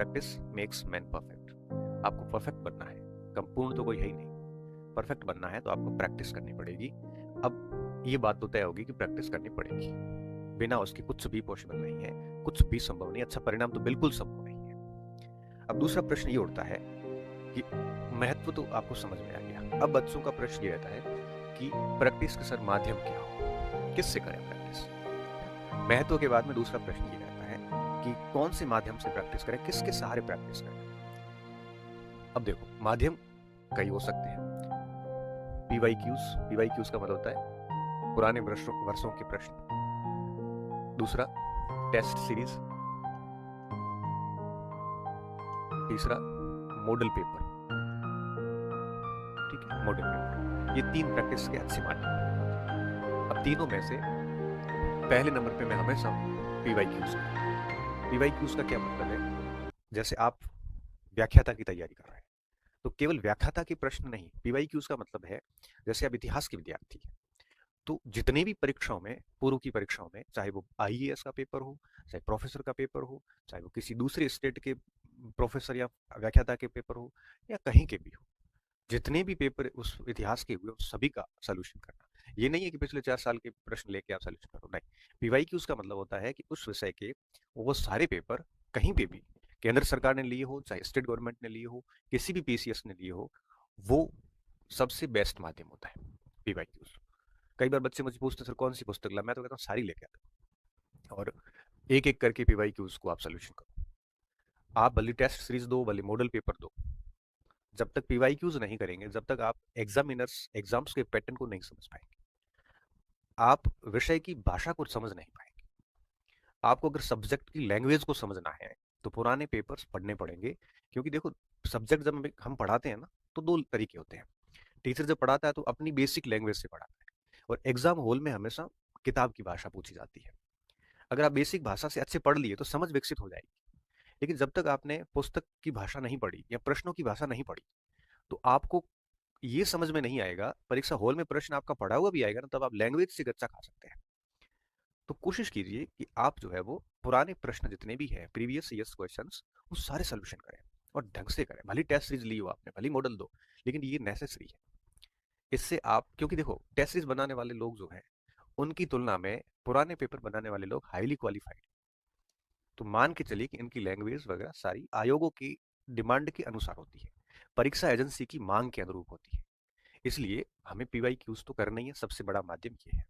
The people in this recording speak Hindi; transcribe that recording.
Practice makes man perfect. आपको परफेक्ट बनना है, संपूर्ण तो कोई है ही नहीं, परफेक्ट बनना है तो आपको प्रैक्टिस करनी पड़ेगी। अब ये बात तो तय होगी कि प्रैक्टिस करनी पड़ेगी, बिना उसके कुछ भी पॉसिबल नहीं है, कुछ भी संभव नहीं, अच्छा परिणाम तो बिल्कुल संभव नहीं है। अब दूसरा प्रश्न ये उठता है कि महत्व तो आपको समझ में आ गया, अब बच्चों का प्रश्न ये रहता है कि प्रैक्टिस का सर माध्यम क्या हो, किससे करें प्रैक्टिस। महत्व के बाद में दूसरा प्रश्न ये रहता है कि कौन से माध्यम से प्रैक्टिस करें, किसके सहारे प्रैक्टिस करें। अब देखो, माध्यम कई हो सकते हैं। पीवाईक्यूज का मतलब होता है पुराने वर्षों के प्रश्न। दूसरा टेस्ट सीरीज, तीसरा मॉडल पेपर। ठीक है, मॉडल पेपर, ये तीन प्रैक्टिस के अच्छे माध्यम। अब तीनों में से पहले नंबर पे मैं हमेशा पीवाईक्यूज का क्या मतलब है, जैसे आप व्याख्याता की तैयारी कर रहे हैं तो केवल व्याख्याता के प्रश्न नहीं, पीवाईक्यूज का मतलब है जैसे आप इतिहास के विद्यार्थी हैं तो जितने भी परीक्षाओं में, पूर्व की परीक्षाओं में, चाहे वो आईएएस का पेपर हो, चाहे प्रोफेसर का पेपर हो, चाहे वो किसी दूसरे स्टेट के प्रोफेसर या व्याख्याता के पेपर हो, या कहीं के भी हो, जितने भी पेपर उस इतिहास के हुए उस सभी का सोल्यूशन करना। ये नहीं है कि पिछले 4 साल के प्रश्न लेके आप सोल्यूशन करो, नहीं। पीवाईक्यूज का मतलब होता है कि उस विषय के वो सारे पेपर कहीं पे भी, केंद्र सरकार ने लिए हो चाहे स्टेट गवर्नमेंट ने लिए हो, किसी भी पीसीएस ने लिए हो, वो सबसे बेस्ट माध्यम होता है पीवाईक्यूज। कई बार बच्चे मुझे पूछते सर कौन सी पुस्तक ला, मैं तो कहता हूँ सारी लेके आता, और एक एक करके पीवाईक्यूज को आप सोल्यूशन करो। आप भले टेस्ट सीरीज दो, भले मॉडल पेपर दो, जब तक पीवाईक्यूज नहीं करेंगे, जब तक आप एग्जाम्स के पैटर्न को नहीं समझ पाएंगे, आप विषय की भाषा को समझ नहीं पाएंगे। आपको अगर सब्जेक्ट की लैंग्वेज को समझना है तो पुराने पेपर्स पढ़ने पड़ेंगे। क्योंकि देखो, सब्जेक्ट जब हम पढ़ाते हैं ना, तो दो तरीके होते हैं। टीचर जब पढ़ाता है तो अपनी बेसिक लैंग्वेज से पढ़ाता है, और एग्जाम हॉल में हमेशा किताब की भाषा पूछी जाती है। अगर आप बेसिक भाषा से अच्छे पढ़ लिए तो समझ विकसित हो जाएगी। लेकिन जब तक आपने पुस्तक की भाषा नहीं पढ़ी या प्रश्नों की भाषा नहीं पढ़ी, तो आपको ये समझ में नहीं आएगा। परीक्षा हॉल में प्रश्न आपका पढ़ा हुआ भी आएगा ना, तब आप लैंग्वेज से गच्चा खा सकते हैं। तो कोशिश कीजिए कि आप जो है वो पुराने प्रश्न जितने भी हैं, प्रीवियस ईयर्स क्वेश्चंस, वो सारे सोल्यूशन करें और ढंग से करें। भली टेस्ट सीरीज ली हो आपने, भली मॉडल दो, लेकिन ये नेसेसरी है। इससे आप, क्योंकि देखो टेस्ट सीरीज बनाने वाले लोग जो हैं, उनकी तुलना में पुराने पेपर बनाने वाले लोग हाईली क्वालिफाइड। तो मान के चलिए कि इनकी लैंग्वेज वगैरह सारी आयोगों की डिमांड के अनुसार होती है, परीक्षा एजेंसी की मांग के अनुरूप होती है। इसलिए हमें पीवाईक्यूज तो करना ही है, सबसे बड़ा माध्यम ये है।